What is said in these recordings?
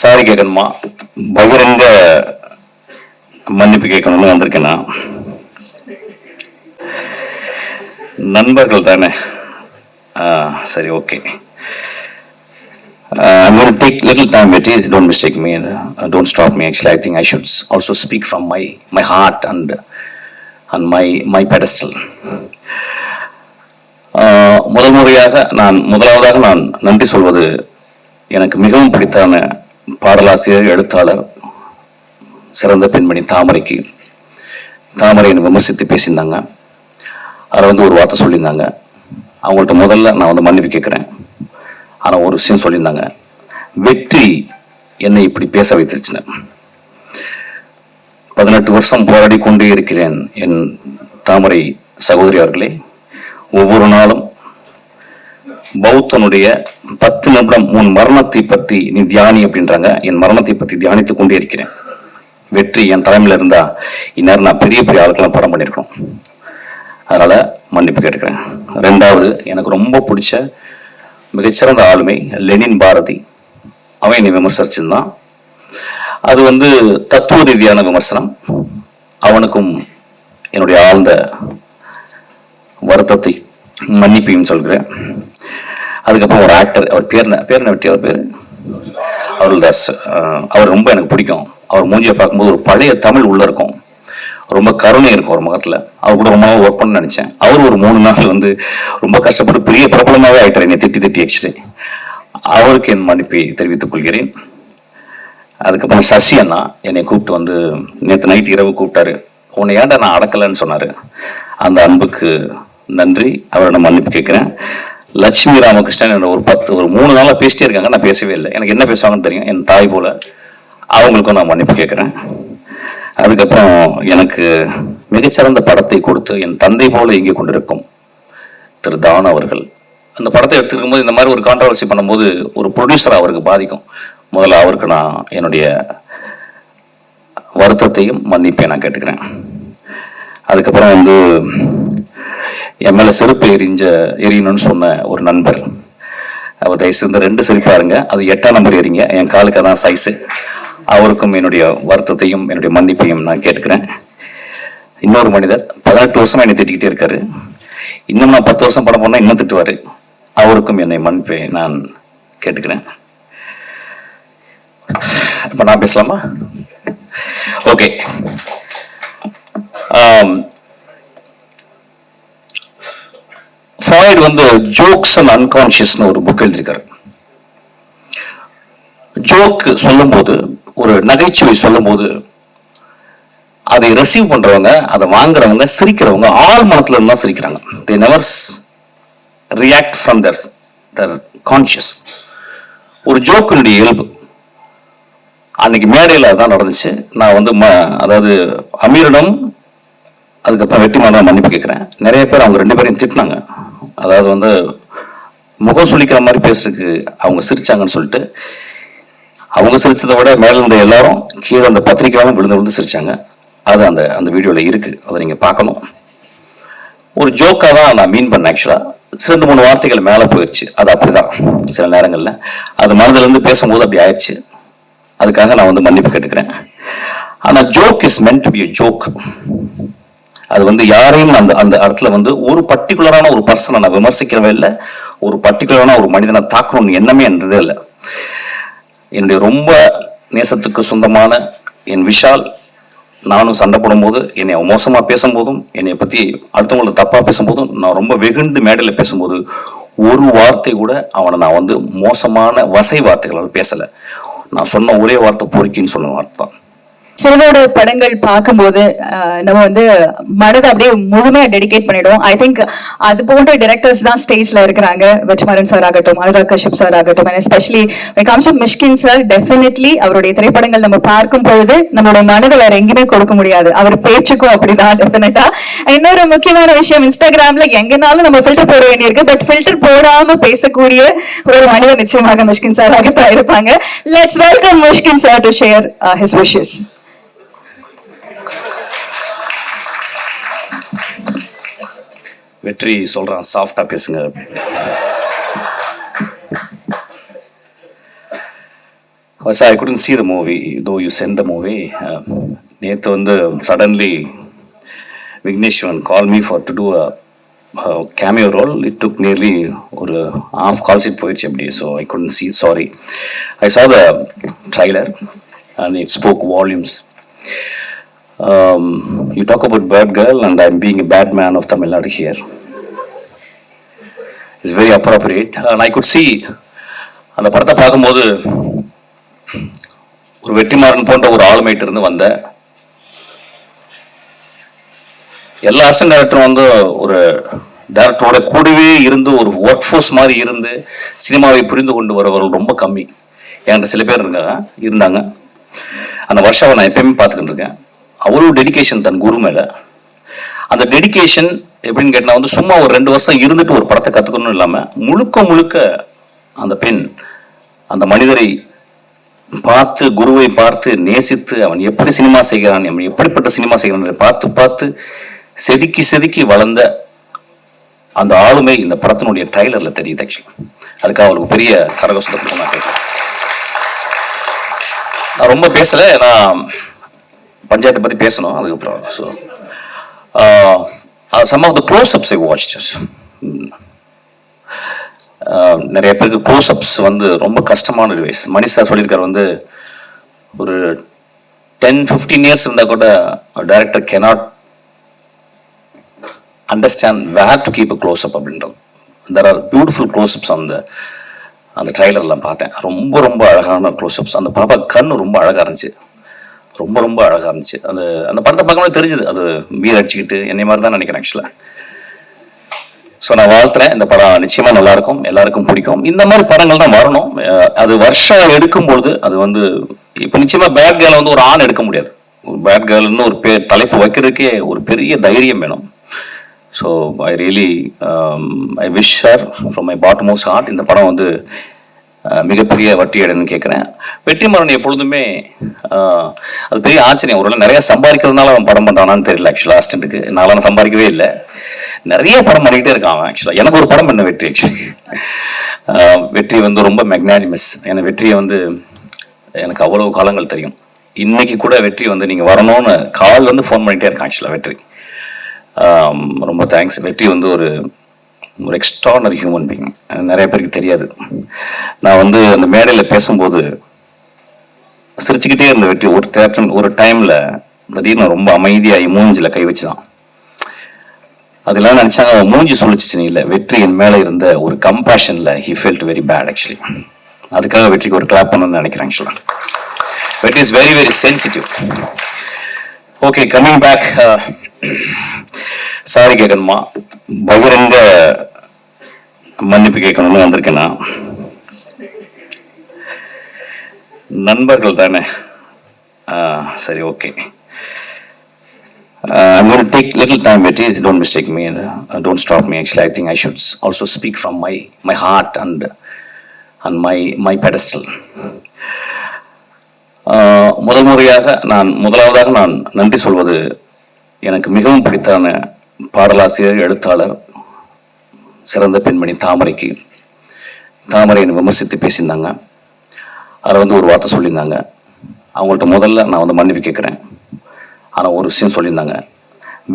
Sorry கேட்கணுமா, பகிரங்க மன்னிப்பு கேட்கணும்னு வந்திருக்கேன்னா, நண்பர்கள் தானே. சரி, okay. I'm going to take little time with it. Don't mistake me. Don't stop me. Actually, I think I should also speak from my heart and my pedestal. முதலாவதாக நான் நன்றி சொல்வது எனக்கு மிகவும் பிடித்தான பாடலாசிரியர், எழுத்தாளர், சிறந்த பெண்மணி தாமரைக்கு. தாமரை விமர்சித்து பேசியிருந்தாங்க. அதில் ஒரு வார்த்தை சொல்லியிருந்தாங்க. அவங்கள்ட்ட முதல்ல நான் மன்னிப்பு கேட்குறேன். ஆனால் ஒரு விஷயம் சொல்லியிருந்தாங்க, வெற்றி என்னை இப்படி பேச வைத்துச்சுன்னு. 18 வருஷம் போராடி கொண்டே இருக்கிறேன் என் தாமரை சகோதரி அவர்களே. ஒவ்வொரு நாளும் பௌத்தனுடைய 10 நிமிடம் உன் மரணத்தை பற்றி நீ தியானி அப்படின்றாங்க. என் மரணத்தை பற்றி தியானித்துக் கொண்டே இருக்கிறேன். வெற்றி என் தலைமையில இருந்தா இந்நேரம் நான் பெரிய பெரிய ஆளுக்கெல்லாம் படம் பண்ணியிருக்கோம். அதனால மன்னிப்பு கேட்டுக்கிறேன். 2வது, எனக்கு ரொம்ப பிடிச்ச மிகச்சிறந்த ஆளுமை லெனின் பாரதி. அவன் என்னை விமர்சிச்சிருந்தான். அது தத்துவ ரீதியான விமர்சனம். அவனுக்கும் என்னுடைய ஆழ்ந்த வருத்தத்தை மன்னிப்பையும் சொல்கிறேன். அதுக்கப்புறம் ஒரு ஆக்டர், அவர் பேர் வெட்டி, அவர் பேர் அருள்தாஸ். அவர் ரொம்ப எனக்கு பிடிக்கும். அவர் மூஞ்சியை பார்க்கும்போது ஒரு பழைய தமிழ் உள்ள இருக்கும், ரொம்ப கருணை இருக்கும் ஒரு முகத்துல. அவர் கூட ரொம்ப ஒர்க் பண்ண நினைச்சேன். அவர் ஒரு 3 நாள் ரொம்ப கஷ்டப்பட்டு பெரிய பிரபலமாகவே ஆயிட்டார், என்னை திட்டி ஆக்சுவலி. அவருக்கு என் மன்னிப்பை தெரிவித்துக் கொள்கிறேன். அதுக்கப்புறம் சசி அண்ணா என்னை கூப்பிட்டு நேற்று நைட் இரவு கூப்பிட்டாரு. உன்னை ஏன்டா நான் அடக்கலன்னு சொன்னாரு. அந்த அன்புக்கு நன்றி. அவரை நான் மன்னிப்பு கேட்கிறேன். லட்சுமி ராமகிருஷ்ணன் ஒரு 3 நாளா பேசிட்டே இருக்காங்க, நான் பேசவே இல்லை. எனக்கு என்ன பேசுவாங்கன்னு தெரியும், என் தாய் போல. அவங்களுக்கும் நான் மன்னிப்பு கேட்கிறேன். அதுக்கப்புறம் எனக்கு மிகச்சிறந்த படத்தை கொடுத்து என் தந்தை போல இங்கே கொண்டிருக்கும் திரு தான் அவர்கள். அந்த படத்தை எடுத்துக்கும் போது இந்த மாதிரி ஒரு கான்ட்ரவர்சி பண்ணும்போது ஒரு ப்ரொடியூசர் அவருக்கு பாதிக்கும். முதல்ல அவருக்கு நான் என்னுடைய வருத்தத்தையும் மன்னிப்பை நான் கேட்டுக்கிறேன். அதுக்கப்புறம் என் மேல செருப்பு எரியணும்னு சொன்ன ஒரு நண்பர், அவர் தயவுசெய்து 2 செருப்பாருங்க, அது 8ஆம் நம்பர் எறிங்க, என் காலுக்கு அதான் சைஸு. அவருக்கும் என்னுடைய வருத்தத்தையும் என்னுடைய மன்னிப்பையும் நான் கேட்டுக்கிறேன். இன்னொரு மனிதர் 18 வருஷமா என்னை திட்டிக்கிட்டே இருக்காரு. இன்னும் நான் 10 வருஷம் படம் பண்ணா இன்னும் திட்டுவாரு. அவருக்கும் என்னை மன்னிப்பை நான் கேட்டுக்கிறேன். இப்ப நான் பேசலாமா? ஓகே. ஃப்ராய்ட் ஜோக்ஸ் அண்ட் அன்கான்ஷியஸ்னு ஒரு புக் எழுதியிருக்காரு. ஜோக் சொல்லும் போது, ஒரு நகைச்சுவை சொல்லும் போது, அதை ரிசீவ் பண்றவங்க, அதை வாங்குறவங்க, சிரிக்கிறவங்க ஆள் மனத்துல இருந்தா சிரிக்கிறாங்க. they never react from their conscious. ஒரு ஜோக்கினுடைய இயல்பு. அன்னைக்கு மேடையில் அதான் நடந்துச்சு. நான் அதாவது அமீரிடம் அதுக்கப்புறம் வெற்றிமாறன் மன்னிப்பு கேட்கிறேன். நிறைய பேர் அவங்க 2 பேரையும் திட்டினாங்க. அதாவது முகம் சுளிக்கிற மாதிரி பேசுறதுக்கு அவங்க சிரிச்சாங்கன்னு சொல்லிட்டு, அவங்க சிரிச்சதை விட மேல இருந்த எல்லாரும் கீழே அந்த பத்திரிக்கையாலும் விழுந்து சிரிச்சாங்க. அது அந்த வீடியோல இருக்கு, அதை நீங்க பார்க்கணும். ஒரு ஜோக்கா தான் நான் மீன் பண்ணேன். ஆக்சுவலா 2-3 வார்த்தைகள் மேல போயிடுச்சு. அது அப்படிதான் சில நேரங்கள்ல அது மனதுல இருந்து பேசும்போது அப்படி ஆயிடுச்சு. அதுக்காக நான் மன்னிப்பு கேட்டுக்கிறேன். ஆனா joke is meant to be a joke. அது யாரையும் அந்த இடத்துல ஒரு பர்டிகுலரான ஒரு பர்சனை நான் விமர்சிக்கிறவே இல்லை, ஒரு பர்டிகுலரான ஒரு மனிதனை தாக்கணும்னு எண்ணமே என்றதே இல்லை. என்னுடைய ரொம்ப நேசத்துக்கு சொந்தமான என் விஷால், நானும் சண்டை போடும்போது, என்னை மோசமா பேசும்போதும், என்னை பத்தி அடுத்தவங்களுக்கு தப்பா பேசும்போதும், நான் ரொம்ப வெகுண்டு மேடையில பேசும்போது ஒரு வார்த்தை கூட அவனை நான் மோசமான வசை வார்த்தைகளால் பேசல. நான் சொன்ன ஒரே வார்த்தை பொறுக்கின்னு சொன்ன வார்த்தை தான். சிலரோட படங்கள் பார்க்கும்போது நம்ம மனதை அப்படியே முழுமையா டெடிகேட் பண்ணிடுவோம். ஐ திங்க் அது போன்ற டைரக்டர்ஸ் தான் ஸ்டேஜ்ல இருக்கிறாங்க. வெற்றிமாறன் சார் ஆகட்டும், அனுராக் கஷ்யப் சார் ஆகட்டும், especially comes to Mysskin sir, definitely அவருடைய திரைப்படங்கள் நம்ம பார்க்கும் பொழுது நம்மளுடைய மனதை வேற எங்கேயுமே கொடுக்க முடியாது. அவர் பேச்சுக்கும் அப்படிதான் டெஃபினட்டா. இன்னொரு முக்கியமான விஷயம், இன்ஸ்டாகிராம்ல எங்கனாலும் நம்ம ஃபில்டர் போட வேண்டியிருக்கு. பட் ஃபில்டர் போடாம பேசக்கூடிய ஒரு மனிதர் நிச்சயமாக மிஷ்கின் சார் ஆகத்தான் இருப்பாங்க. Let's welcome Mysskin sir to share his wishes. வெற்றி சொல்றான், சாஃப்டா பேசுங்க. So I couldn't see the movie, though you sent the movie. நேற்று வந்து suddenly Vigneshwan called me to do a cameo role. It took nearly ஒரு half call sheet போயிடுச்சு அப்படி, so I couldn't see, sorry. I saw the trailer and it spoke volumes. You talk about Bad Girl and I'm being a bad man of Tamil Nadu here. It's very appropriate and I could see அந்த படத்தை பார்க்கும்போது ஒரு வெற்றிமாறன் போன்ற ஒரு ஆளுமைட்டு இருந்து வந்த எல்லா assistant டைரக்டரும் வந்து ஒரு டைரக்டரோட கூடவே இருந்து ஒரு ஒர்க் ஃபோர்ஸ் மாதிரி இருந்து சினிமாவை புரிந்து கொண்டு வரவர்கள் ரொம்ப கம்மி. என்கிட்ட சில பேர் இருந்தாங்க. அந்த வருஷாவை நான் எப்பயுமே பார்த்துக்கிட்டு இருக்கேன். அவ்வளோ டெடிகேஷன் தன் குரு மேல. அந்த டெடிகேஷன் எப்படின்னு கேட்டால் வந்து சும்மா ஒரு 2 வருஷம் இருந்துட்டு ஒரு படத்தை கற்றுக்கணும் இல்லாமல் முழுக்க முழுக்க அந்த பெண் அந்த மனிதரை பார்த்து, குருவை பார்த்து நேசித்து அவன் எப்படி சினிமா செய்கிறான், அவன் எப்படிப்பட்ட சினிமா செய்கிறான் பார்த்து பார்த்து செதுக்கி செதுக்கி வளர்ந்த அந்த ஆளுமை இந்த படத்தினுடைய ட்ரைலர்ல தெரியுது. ஆக்சுவலி அதுக்காக அவளுக்கு பெரிய கரகோஷத்தை நான் கேட்கிறேன். நான் ரொம்ப பேசல, ஏன்னா பஞ்சாயத்தை பத்தி பேசணும் அதுக்கப்புறம். So some of the close-ups I watched. நிறைய பேருக்கு க்ளோஸ்அப்ஸ் வந்து ரொம்ப கஷ்டமான டிவைஸ். மணி சார் சொல்லியிருக்காரு வந்து ஒரு 10-15 இயர்ஸ் இருந்தால் கூட director cannot understand where to keep a close-up அப்படின்றது. there are beautiful close-ups அந்த ட்ரைலர்லாம் பார்த்தேன். ரொம்ப ரொம்ப அழகான க்ளோஸ்அப்ஸ். அந்த பாப்பா கண்ணு ரொம்ப அழகாக இருந்துச்சு, ரொம்ப ரொம்ப அழகாக இருந்துச்சு. அந்த படத்தை பார்க்கும்போது தெரிஞ்சுது அது வீர் அடிச்சுக்கிட்டு என்னை மாதிரி தான் நினைக்கிறேன் ஆக்சுவலாக. ஸோ நான் வாழ்த்துறேன், இந்த படம் நிச்சயமா நல்லா இருக்கும், எல்லாருக்கும் பிடிக்கும். இந்த மாதிரி படங்கள் தான் வரணும். அது வருஷம் எடுக்கும்போது அது வந்து இப்போ நிச்சயமா பேட் கேர்ள் வந்து ஒரு ஆண் எடுக்க முடியாது. ஒரு பேட் கேர்ள்னு ஒரு தலைப்பு வைக்கிறதுக்கே ஒரு பெரிய தைரியம் வேணும். So I really I wish her from my bottommost heart. இந்த படம் வந்து மிகப்பெரிய வட்டி அடைன்னு கேட்குறேன். வெற்றிமாறன் எப்பொழுதுமே அது பெரிய ஆச்சரியம். ஒருவேளை நிறைய சம்பாதிக்கிறதுனால அவன் படம் பண்ணுறானான்னு தெரியல. ஆக்சுவலாக அசிஸ்டண்ட்டுக்கு நான்லாம் சம்பாதிக்கவே இல்லை, நிறைய படம் பண்ணிக்கிட்டே இருக்கான் அவன். ஆக்சுவலாக எனக்கு ஒரு படம் பண்ண வெற்றி. ஆக்சுவலி வெற்றி வந்து ரொம்ப மெக்னானிமஸ். ஏன்னா வெற்றியை வந்து எனக்கு அவ்வளவு காலங்கள் தெரியும். இன்னைக்கு கூட வெற்றி வந்து நீங்கள் வரணும்னு கால் வந்து ஃபோன் பண்ணிகிட்டே இருக்கான். ஆக்சுவலாக வெற்றி ரொம்ப தேங்க்ஸ். வெற்றி வந்து ஒரு எக்ஸ்ட்ரானரி ஹியூமன் பீயிங், நிறைய பேருக்கு தெரியாது. நான் வந்து அந்த மேடையில் பேசும்போது சிரிச்சுக்கிட்டே இருந்த வெற்றி ஒரு டைமில் திடீர்னு ரொம்ப அமைதியாகி மூஞ்சில் கை வச்சுதான். அதெல்லாம் நினைச்சாங்க அவன் மூஞ்சி சொல்லிச்சு இல்லை, வெற்றி என் மேலே இருந்த ஒரு கம்பேஷன்ல he felt very bad actually. அதுக்காக வெற்றிக்கு ஒரு கிளாப் பண்ணணும்னு நினைக்கிறேன். ஆக்சுவலா Vetri is very very sensitive. Okay, coming back. Sorry கேட்கணுமா, பகிரங்க மன்னிப்பு கேட்கணும்னு வந்திருக்கேன்னா, நண்பர்கள் தானே. சரி, okay. I'm going to take little time, Betty. Don't mistake me and don't stop me. Actually, I think I should also speak from my heart and my pedestal. முதலாவதாக நான் நன்றி சொல்வது எனக்கு மிகவும் பிடித்தான பாடலாசிரியர், எழுத்தாளர், சிறந்த பெண்மணி தாமரைக்கு. தாமரை என்னை விமர்சித்து பேசியிருந்தாங்க. அதில் வந்து ஒரு வார்த்தை சொல்லியிருந்தாங்க. அவங்கள்ட்ட முதல்ல நான் வந்து மன்னிப்பு கேட்குறேன். ஆனால் ஒரு விஷயம் சொல்லியிருந்தாங்க,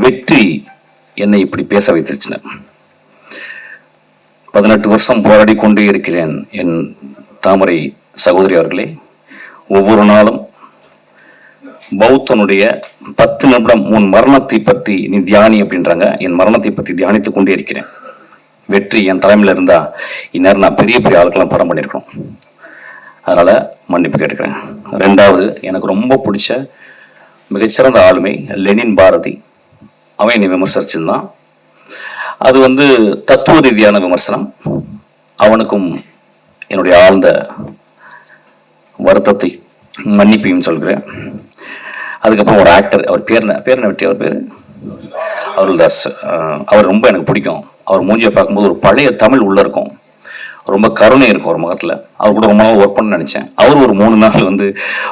வெற்றி என்னை இப்படி பேச வைத்துச்சுன்னு. 18 வருஷம் போராடி கொண்டே இருக்கிறேன் என் தாமரை சகோதரி அவர்களே. ஒவ்வொரு நாளும் பௌத்தனுடைய 10 நிமிடம் உன் மரணத்தை பற்றி நீ தியானி அப்படின்றாங்க. என் மரணத்தை பற்றி தியானித்துக் கொண்டே இருக்கிறேன். வெற்றி என் தலைமையில் இருந்தா இந்நேரம் நான் பெரிய பெரிய ஆளுக்கெல்லாம் படம் பண்ணியிருக்கோம். அதனால மன்னிப்பு கேட்டுக்கிறேன். 2வது, எனக்கு ரொம்ப பிடிச்ச மிகச்சிறந்த ஆளுமை லெனின் பாரதி. அவன் என்னை விமர்சிச்சிருந்தான். அது வந்து தத்துவ ரீதியான விமர்சனம். அவனுக்கும் என்னுடைய ஆழ்ந்த வருத்தத்தை மன்னிப்பையும் சொல்கிறேன். அதுக்கப்புறம் ஒரு ஆக்டர், அவர் பேர் என்ன வெற்றி, அவர் பேர் அருள்தாஸ். அவர் ரொம்ப எனக்கு பிடிக்கும். அவர் மூஞ்சியை பார்க்கும்போது ஒரு பழைய தமிழ் உள்ள இருக்கும், ரொம்ப கருணை இருக்கும் ஒரு முகத்தில். அவர் கூட ரொம்ப நாள் ஒர்க் பண்ண நினைச்சேன். அவர் ஒரு 3 நாள் வந்து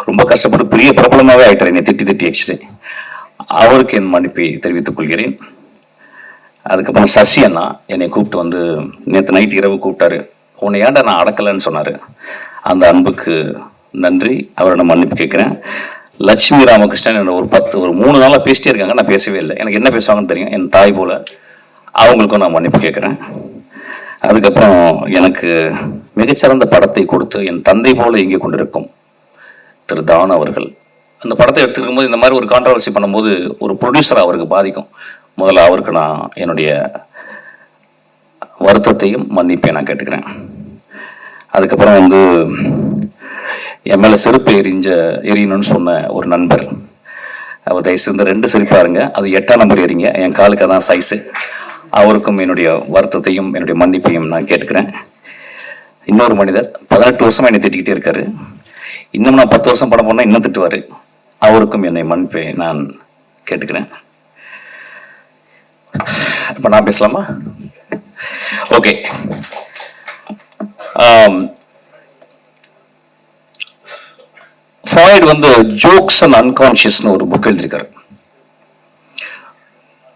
ரொம்ப கஷ்டப்பட்டு பெரிய பிரபலமாகவே ஆயிட்டார் என்னை திட்டி. ஆக்சுவலி அவருக்கு என் மன்னிப்பை தெரிவித்துக் கொள்கிறேன். அதுக்கப்புறம் சசி அண்ணா என்னை கூப்பிட்டு வந்து நேற்று நைட் இரவு கூப்பிட்டாரு. உன்னை ஏன்டா நான் அடக்கலைன்னு சொன்னார். அந்த அன்புக்கு நன்றி. அவரை நான் மன்னிப்பு கேட்குறேன். லட்சுமி ராமகிருஷ்ணன் ஒரு 3 நாளாக பேசிட்டே இருக்காங்க, நான் பேசவே இல்லை. எனக்கு என்ன பேசுவாங்கன்னு தெரியும், என் தாய் போல. அவங்களுக்கும் நான் மன்னிப்பு கேட்குறேன். அதுக்கப்புறம் எனக்கு மிகச்சிறந்த படத்தை கொடுத்து என் தந்தை போல இயங்கிக் கொண்டிருக்கும் திரு தான் அவர்கள், அந்த படத்தை எடுத்துக்கும் போது இந்த மாதிரி ஒரு கான்ட்ரவர்சி பண்ணும்போது ஒரு ப்ரொடியூசர் அவருக்கு பாதிக்கும். முதல்ல அவருக்கு நான் என்னுடைய வருத்தத்தையும் மன்னிப்பை நான் கேட்டுக்கிறேன். அதுக்கப்புறம் என் மேலே செருப்பு எரியணும்னு சொன்ன ஒரு நண்பர், அவர் தயவுசெய்து இந்த 2 செருப்பாருங்க, அது 8ஆம் நம்பர் எறிங்க, என் காலுக்கு அதான் சைஸு. அவருக்கும் என்னுடைய வருத்தத்தையும் என்னுடைய மன்னிப்பையும் நான் கேட்டுக்கிறேன். இன்னொரு மனிதர் 18 வருஷமா என்னை திட்டிக்கிட்டே இருக்காரு. இன்னும் நான் 10 வருஷம் படம் போனால் இன்னும் திட்டுவார். அவருக்கும் என்னை மன்னிப்பை நான் கேட்டுக்கிறேன். இப்போ நான் பேசலாமா? ஓகே. ஃப்ராய்டு ஜோக்ஸ் அண்ட் அன்கான்ஷியஸ்னு ஒரு புக் எழுதியிருக்காரு.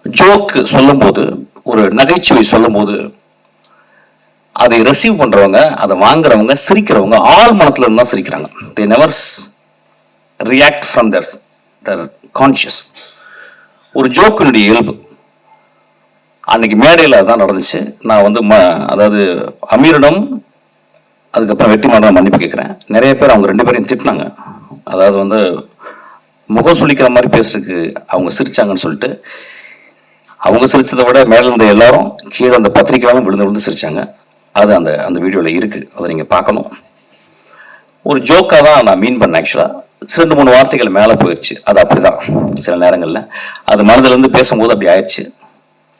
ஜோக் சொல்லும்போது, ஒரு நகைச்சுவை சொல்லும்போது, அதை ரிசீவ் பண்றவங்க, அதை வாங்குறவங்க, சிரிக்கிறவங்க ஆள் மனத்துல இருந்து தான் சிரிக்கிறாங்க. they never react from their conscious. ஒரு ஜோக்கினுடைய இயல்பு. அன்னைக்கு மேடையில் அதான் நடந்துச்சு. நான் அதாவது அமீரிடம் அதுக்கப்புறம் வெற்றிமாறன் மன்னிப்பு கேட்குறேன். நிறைய பேர் அவங்க 2 பேரையும் திட்டினாங்க. அதாவது முகம் சுளிக்கிற மாதிரி பேசுறதுக்கு அவங்க சிரிச்சாங்கன்னு சொல்லிட்டு, அவங்க சிரிச்சதை விட மேல இருந்த எல்லாரும் கீழே அந்த பத்திரிக்கையாலும் விழுந்து சிரிச்சாங்க. அது அந்த வீடியோவில் இருக்கு, அதை நீங்க பார்க்கணும். ஒரு ஜோக்காக தான் நான் மீன் பண்ணேன். ஆக்சுவலா 2-3 வார்த்தைகள் மேலே போயிடுச்சு. அது அப்படிதான் சில நேரங்களில் அது மனதிலிருந்து பேசும்போது அப்படி ஆயிடுச்சு.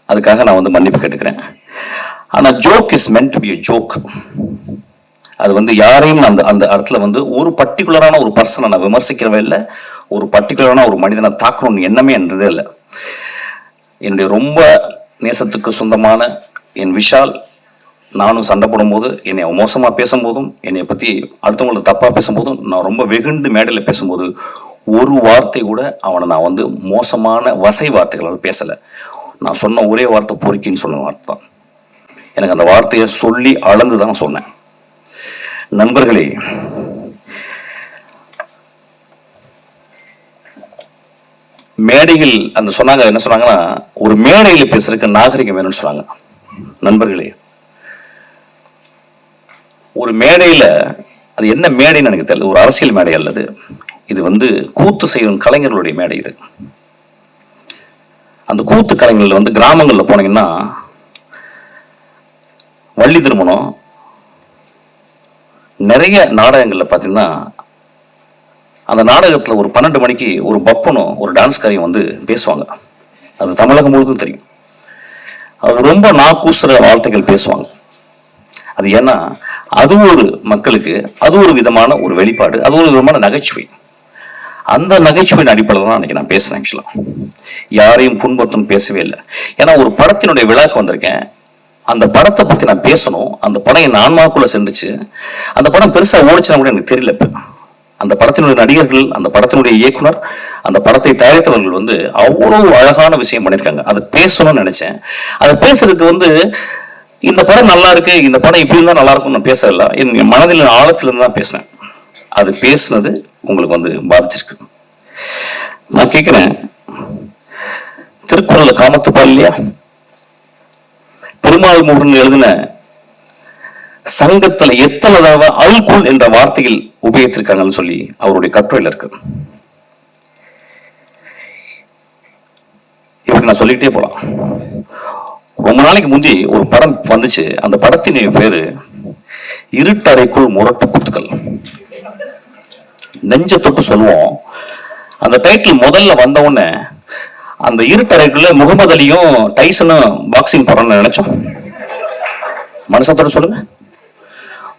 அதுக்காக நான் மன்னிப்பு கேட்டுக்கிறேன். ஆனால் joke is meant to be a joke. அது யாரையும் அந்த இடத்துல ஒரு பர்டிகுலரான ஒரு பர்சனை நான் விமர்சிக்கிறவே இல்லை, ஒரு பர்டிகுலரான ஒரு மனிதனை தாக்கணும்னு எண்ணமே என்றதே இல்லை. என்னுடைய ரொம்ப நேசத்துக்கு சொந்தமான என் விஷால், நானும் சண்டை போடும்போது, என்னை மோசமா பேசும்போதும், என்னை பத்தி அடுத்தவங்களுக்கு தப்பா பேசும்போதும், நான் ரொம்ப வெகுண்டு மேடையில் பேசும்போது ஒரு வார்த்தை கூட அவனை நான் மோசமான வசை வார்த்தைகளால் பேசலை. நான் சொன்ன ஒரே வார்த்தை பொறுக்கின்னு சொன்ன வார்த்தை தான். எனக்கு அந்த வார்த்தையை சொல்லி அளந்து தான் சொன்னேன். நண்பர்களே, மேடையில் சொன்னாங்க, என்ன சொன்னாங்கன்னா, ஒரு மேடையில் பேசுறதுக்கு நாகரிகம் வேணும்னு சொன்னாங்க. நண்பர்களே, ஒரு மேடையில, அது என்ன மேடைன்னு எனக்கு தெரியல, ஒரு அரசியல் மேடை அல்லது, இது கூத்து செய்யும் கலைஞர்களுடைய மேடை. இது அந்த கூத்து கலைஞர்கள் கிராமங்கள்ல போனீங்கன்னா, வள்ளி திருமணம், நிறைய நாடகங்கள்ல பாத்தீங்கன்னா, அந்த நாடகத்துல ஒரு 12 மணிக்கு ஒரு பப்பனும் ஒரு டான்ஸ்காரியும் பேசுவாங்க. அது தமிழகம் முழுவதும் தெரியும். அது ரொம்ப நாக்கூசுற வார்த்தைகள் பேசுவாங்க. அது ஏன்னா அது ஒரு மக்களுக்கு அது ஒரு விதமான ஒரு வெளிப்பாடு, அது ஒரு விதமான நகைச்சுவை. அந்த நகைச்சுவையின் அடிப்படையில் தான் அன்னைக்கு நான் பேசுறேன். ஆக்சுவலா யாரையும் புண்படுத்தணும் பேசவே இல்லை. ஏன்னா ஒரு படத்தினுடைய விழாக்கு வந்திருக்கேன், அந்த படத்தை பத்தி நான் பேசணும். அந்த படம் என் ஆன்மாக்குள்ள சென்றுச்சு. அந்த படம் பெருசா ஓடிச்சுனா கூட எனக்கு தெரியல. இப்ப அந்த படத்தினுடைய நடிகர்கள், அந்த படத்தினுடைய இயக்குனர், அந்த படத்தை தயாரித்தவர்கள் அவ்வளவு அழகான விஷயம் பண்ணியிருக்காங்க. அதை பேசணும்னு நினைச்சேன். அதை பேசுறதுக்கு இந்த படம் நல்லா இருக்கு, இந்த படம் இப்படி இருந்தா நல்லா இருக்கும்னு நான் பேசல. என் மனதில் ஆழத்துல இருந்து தான் பேசினேன். அது பேசுனது உங்களுக்கு பாதிச்சிருக்கு. நான் கேட்கிறேன், திருக்குறள்ல காமத்துப்பால் இல்லையா, பெருமாள் முருகன் எழுதின சங்கத்துல எத்தனை தடவை அல்குல் என்ற வார்த்தையில் உபயோகித்திருக்காங்கன்னு சொல்லி அவருடைய கட்டுரையில் இருக்கு. இப்படி நான் சொல்லிக்கிட்டே போலாம். ரொம்ப நாளைக்கு முந்தி ஒரு படம் வந்துச்சு. அந்த படத்தின் பேரு இருட்டறைக்குள் முரட்டு குத்துக்கள். நெஞ்ச தொட்டு சொல்லுவோம். அந்த டைட்டில் முதல்ல வந்த உடனே அந்த இருட்டறைக்குள்ள முகமது அலியும் டைசனும் பாக்ஸிங் போறோம்னு நினைச்சோம். மனசத்தோட சொல்லுங்க.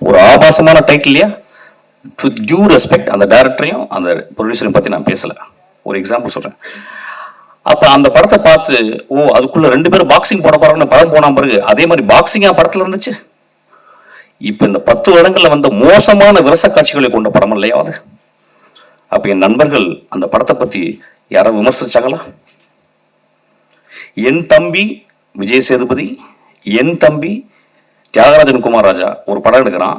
ஒரு ஆபாசமான டைட்டில் இல்லையா? வித் டியூ ரெஸ்பெக்ட் அந்த டைரக்டரையும் அந்த ப்ரொடியூசரையும் பத்தி நான் பேசல, ஒரு எக்ஸாம்பிள் சொல்றேன். அப்ப அந்த படத்தை பார்த்து, ஓ அதுக்குள்ள 2 பேரும் பாக்ஸிங் போட போறாங்கன்னு படம் போன பிறகு அதே மாதிரி பாக்ஸிங்கா படத்துல இருந்துச்சு. இப்ப இந்த 10 வருடங்கள்ல மோசமான விரச காட்சிகளை கொண்ட படம் இல்லையா அது? அப்ப என் நண்பர்கள் அந்த படத்தை பத்தி யாராவது விமர்சிச்சாங்களா? என் தம்பி விஜய் சேதுபதி, என் தம்பி தியாகராஜன் குமார் ராஜா ஒரு படம் எடுக்கிறான்.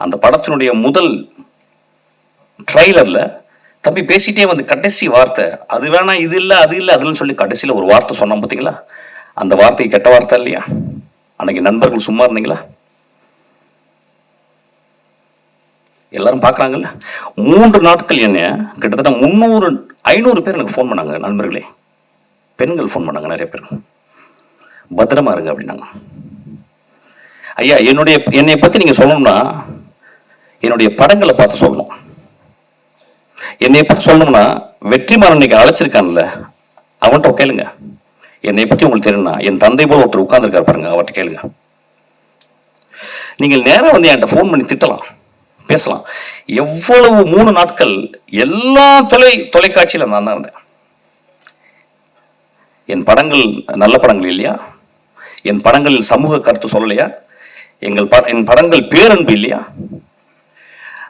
அந்த படத்தினுடைய முதல் ட்ரைலர்ல தம்பி பேசிட்டே வந்து கடைசி வார்த்தை அது வேணாம் இது இல்லை அது இல்லை அதுன்னு சொல்லி கடைசியில் ஒரு வார்த்தை சொன்னோம் பார்த்தீங்களா, அந்த வார்த்தை கெட்ட வார்த்தை இல்லையா? அன்னைக்கு நண்பர்கள் சும்மா இருந்தீங்களா? எல்லாரும் பார்க்குறாங்கல்ல. 3 நாட்கள் என்ன கிட்டத்தட்ட 500 பேர் எனக்கு ஃபோன் பண்ணாங்க நண்பர்களே, பெண்கள் ஃபோன் பண்ணாங்க நிறைய பேர். பத்திரமா இருங்க அப்படின்னாங்க. ஐயா என்னை பற்றி நீங்கள் சொல்லணும்னா என்னுடைய படங்களை பார்த்து சொல்லணும். என்னை பற்றி சொல்லணும்னா வெற்றிமாறன் இன்னைக்கு அழைச்சிருக்கான்ல அவன்கிட்ட கேளுங்க. என்னை பற்றி உங்களுக்கு தெரியும்னா என் தந்தை போல ஒருத்தர் உட்கார்ந்துருக்காரு பாருங்க, அவர்கிட்ட கேளுங்க. நீங்கள் நேரம் வந்து என்கிட்ட ஃபோன் பண்ணி திட்டலாம், பேசலாம். எவ்வளவு 3 நாட்கள் எல்லா தொலைக்காட்சியில நான் தான் இருந்தேன். என் படங்கள் நல்ல படங்கள் இல்லையா? என் படங்களில் சமூக கருத்து சொல்லலையா? என் படங்கள் பேரன்பு இல்லையா?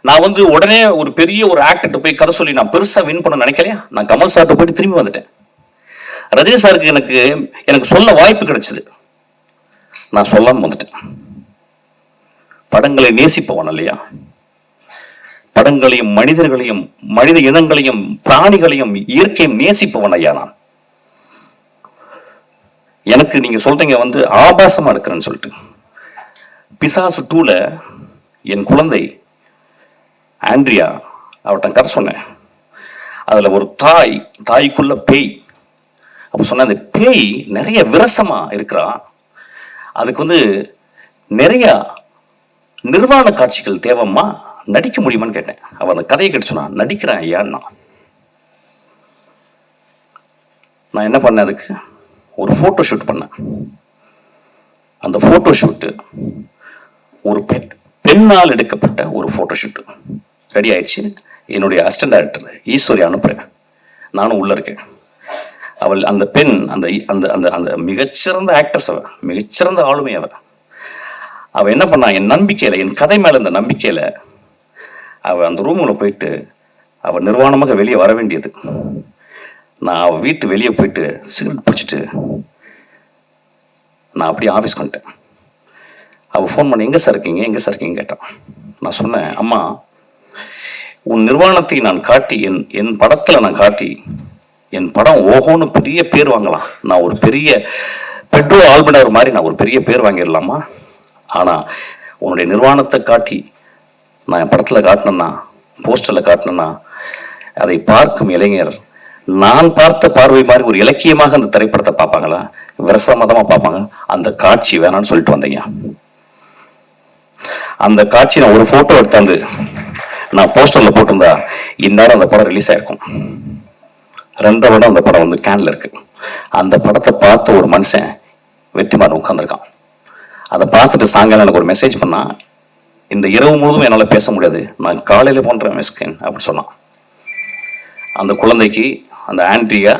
நான் வந்து உடனே ஒரு பெரிய ஒரு ஆக்டர்கிட்ட போய் கதை சொல்லி நான் பெருசா வின் பண்ண நினைக்கலையா? நான் கமல் சார்ட்ட போயிட்டு திரும்பி வந்துட்டேன். ரஜினி சாருக்கு எனக்கு சொல்ல வாய்ப்பு கிடைச்சது, நான் சொல்லாம வந்துட்டேன். படங்களை நேசிப்பவன் இல்லையா? படங்களையும் மனிதர்களையும் மனித இனங்களையும் பிராணிகளையும் இயற்கையும் நேசிப்பவன் ஐயா நான். எனக்கு நீங்க சொல்றீங்க வந்து ஆபாசமா இருக்கிறேன்னு சொல்லிட்டு. பிசாசு 2ல என் குழந்தை ஆண்ட்ரியா அவர்கிட்ட கதை சொன்னேன். அதுல ஒரு தாய்க்குள்ள பேய். அப்ப சொன்ன அந்த பேய் நிறைய விரசமா இருக்கிறான், அதுக்கு வந்து நிறைய நிர்வாண காட்சிகள் தேவைம்மா, நடிக்க முடியுமான்னு கேட்டேன். அவன் அந்த கதையை கேட்டு சொன்னான், நடிக்கிறேன் ஐயான்னா. நான் என்ன பண்ணேன், அதுக்கு ஒரு போட்டோ ஷூட் பண்ணேன். அந்த போட்டோ ஷூட்டு ஒரு பெண்ணால் எடுக்கப்பட்ட ஒரு போட்டோ ஷூட் ரெடி ஆயிடுச்சு. என்னுடைய அசிஸ்டன்ட் டைரக்டர் ஈஸ்வரி அனுப்புறேன், நானும் உள்ள இருக்கேன். அவள் அந்த பெண் அந்த அந்த அந்த அந்த மிகச்சிறந்த ஆக்ட்ரஸ், அவ மிகச்சிறந்த ஆளுமை. அவ என்ன பண்ணா, என் நம்பிக்கையில, என் கதை மேல இந்த நம்பிக்கையில அவ அந்த ரூமுல போயிட்டு அவ நிர்வாணமாக வெளியே வர வேண்டியது. நான் அவ வீட்டு வெளியே போயிட்டு சிகரெட் பிடிச்சிட்டு நான் அப்படியே ஆஃபீஸ்க்கு வந்துட்டேன். அவள் ஃபோன் பண்ணி எங்கே சார் இருக்கீங்க கேட்டான். நான் சொன்னேன், அம்மா உன் நிர்வாணத்தை நான் காட்டி என் படத்தில் நான் காட்டி என் படம் ஓஹோன்னு பெரிய பேர் வாங்கலாம், நான் ஒரு பெரிய பெட்ரோ ஆல்பனர் மாதிரி நான் ஒரு பெரிய பேர் வாங்கிடலாமா? ஆனால் உன்னுடைய நிர்வாணத்தை காட்டி நான் என் படத்தில் காட்டினேன்னா, போஸ்டரில் காட்டினேன்னா, அதை பார்க்கும் இளைஞர் நான் பார்த்த பார்வை மாதிரி ஒரு இலக்கியமாக அந்த திரைப்படத்தை பார்ப்பாங்களா, விரசமதமாக பார்ப்பாங்க. அந்த காட்சி வேணான்னு சொல்லிட்டு வந்தீங்க. அந்த காட்சி நான் ஒரு போட்டோ எடுத்தாந்து நான் போஸ்டர்ல போட்டிருந்தா இந்நேரம் அந்த படம் ரிலீஸ் ஆயிருக்கும். 2 வருடம் அந்த படம் வந்து கேன்ல இருக்கு. அந்த படத்தை பார்த்த ஒரு மனுஷன் வெற்றிமாறன் உட்கார்ந்துருக்கான். அதை பார்த்துட்டு சாயங்காலம் எனக்கு ஒரு மெசேஜ் பண்ணா, இந்த இரவு முழுவதும் என்னால் பேச முடியாது, நான் காலையில போன்றேன் மிஸ்கின் அப்படின்னு சொன்னான். அந்த குழந்தைக்கு, அந்த ஆண்ட்ரியா,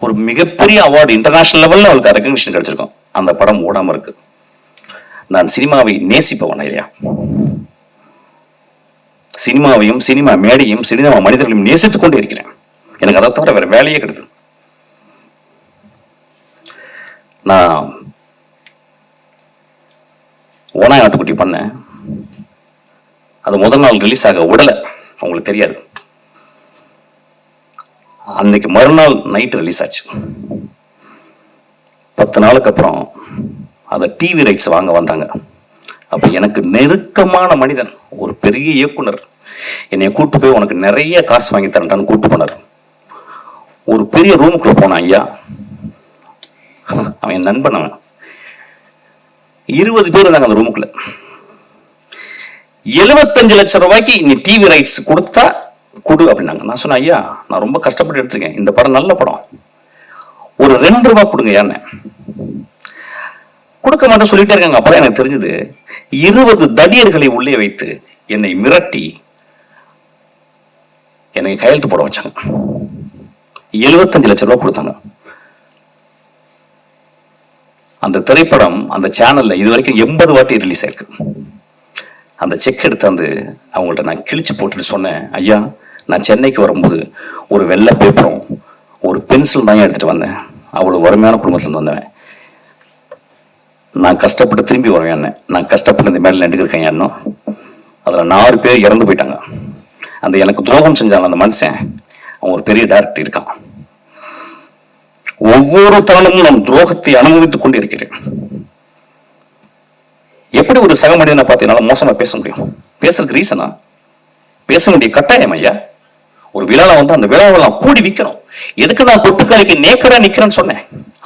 ஒரு மிகப்பெரிய அவார்டு இன்டர்நேஷனல் லெவலில் அவளுக்கு ரெகக்னிஷன் கிடைச்சிருக்கும். அந்த படம் ஓடாம இருக்கு. நான் சினிமாவை நேசிப்பவன் இல்லையா? சினிமாவையும் சினிமா மேடையும் சினிமா மனிதர்களையும் நேசித்துக் கொண்டே இருக்கிறேன். எனக்கு அதை தவிர வேற வேலையே கிடையாது. நான் ஓனாய் ஆட்டுக்குட்டி பண்ணேன். அது முதல் நாள் ரிலீஸ் ஆக விடல, அவங்களுக்கு தெரியாது. அன்னைக்கு மறுநாள் நைட் ரிலீஸ் ஆச்சு. 10 நாளுக்கு அப்புறம் அதை டிவி ரைட்ஸ் வாங்க வந்தாங்க. அப்ப எனக்கு நெருக்கமான மனிதன், ஒரு பெரிய இயக்குனர், என்னை கூட்டு போய் உனக்கு நிறைய காசு வாங்கி தரேன்டான்னு கூட்டு போனார். ஒரு பெரிய ரூமுக்குள்ள போனான் ஐயா. அவன் என் நண்பன். அவன் 20 பேர் இருந்தாங்க அந்த ரூமுக்குள்ள. 75 லட்சம் ரூபாய்க்கு நீ டிவி ரைட்ஸ் கொடுத்தா கொடு அப்படின்னாங்க. நான் சொன்னேன், ஐயா நான் ரொம்ப கஷ்டப்பட்டு எடுத்துருக்கேன், இந்த படம் நல்ல படம், ஒரு 2 ரூபாய் கொடுங்க. யான்னு கொடுக்க மாட்டேன் சொல்லிட்டே இருக்காங்க. அப்பதான் எனக்கு தெரிஞ்சது, 20 தடியர்களை உள்ளே வைத்து என்னை மிரட்டி என்னை கையெழுத்து போட வச்சாங்க. 75 லட்சம் ரூபாய் கொடுத்தாங்க. அந்த திரைப்படம் அந்த சேனல்ல இது வரைக்கும் 80 வாட்டி ரிலீஸ் ஆயிருக்கு. அந்த செக் எடுத்து வந்து அவங்கள்ட்ட நான் கிழிச்சு போட்டுட்டு சொன்னேன், ஐயா நான் சென்னைக்கு வரும்போது ஒரு வெள்ளை பேப்பரும் ஒரு பென்சில் தான் எடுத்துட்டு வந்தேன், அவ்வளவு வறுமையான குடும்பத்துல வந்தவன், நான் கஷ்டப்பட்டு திரும்பி வருவேன், நான் கஷ்டப்பட்டு இந்த மேல நடிக்கிறேன். இன்னும் அதுல 4 பேர் இறந்து போயிட்டாங்க. அந்த எனக்கு துரோகம் செஞ்சாங்க அந்த மனுஷன், அவன் ஒரு பெரிய டைரக்டர் இருக்கான். ஒவ்வொரு தருணமும் நான் துரோகத்தை அனுபவித்துக் கொண்டிருக்கிறேன். எப்படி ஒரு சக மனிதனை பார்த்து என்னால மோசமா பேச முடியும்? பேசுறதுக்கு ரீசனா? பேச வேண்டிய கட்டாயம் ஐயா. ஒரு விழால வந்து அந்த விழாவை நான் கூடி விற்கிறோம். எதுக்கு நான் கொட்டுக்காரிக்கு நேக்கடா நிக்கிறேன்னு சொன்னேன்?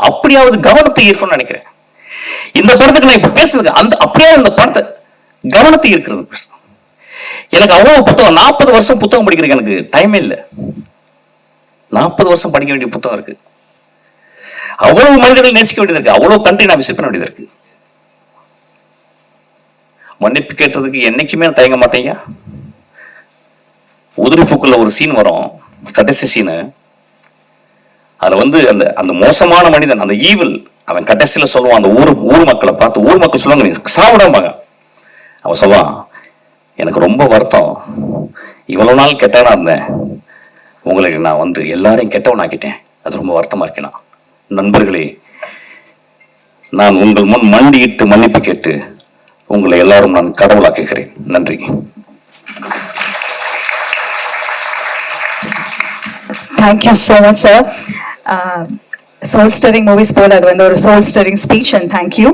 அப்படியாவது கவனத்தை ஈர்க்கணும்னு நினைக்கிறேன். இந்த படத்துக்கு நான் இப்ப பேசுறதுக்கு அந்த அப்படியே அந்த படத்தை கவனத்தை ஈர்க்கிறது பேசுறேன். எனக்கு அவ்வளவு புத்தகம், 40 வருஷம் புத்தகம் படிக்கிறதுக்கு எனக்கு டைமே இல்லை. 40 வருஷம் படிக்க வேண்டிய புத்தகம் இருக்கு. அவ்வளவு மனிதர்கள் நேசிக்க வேண்டியது இருக்கு. அவ்வளவு கண்ட்ரி நான் விசிட் பண்ண வேண்டியது இருக்கு. மன்னிப்பு கேட்டதுக்கு என்னைக்குமே நான் தயங்க மாட்டேங்க. உதிரிப்பூக்குள்ள ஒரு சீன் வரும், கடைசி சீனு. அதுல வந்து அந்த அந்த மோசமான மனிதன், அந்த ஈவில், அவன் கடைசியில சொல்லுவான் அந்த ஊர் மக்களை பார்த்து. ஊர் மக்கள் சொல்லுவாங்க நீ சாப்பிடாம. அவன் சொல்லுவான், எனக்கு ரொம்ப வருத்தம், இவ்வளவு நாள் கெட்டவனா இருந்தேன், உங்களுக்கு நான் வந்து எல்லாரையும் கெட்டவனாக்கிட்டேன், அது ரொம்ப வருத்தமா இருக்கேனா. நண்பர்களே, நான் உங்கள் முன் மண்டியிட்டு மன்னிப்பு கேட்டு உங்களை எல்லாரும் நான் கடவுளாக்குகிறேன். நன்றி. Thank you so much, sir. Soul stirring movies போல அது வந்து ஒரு soul stirring speech and thank you.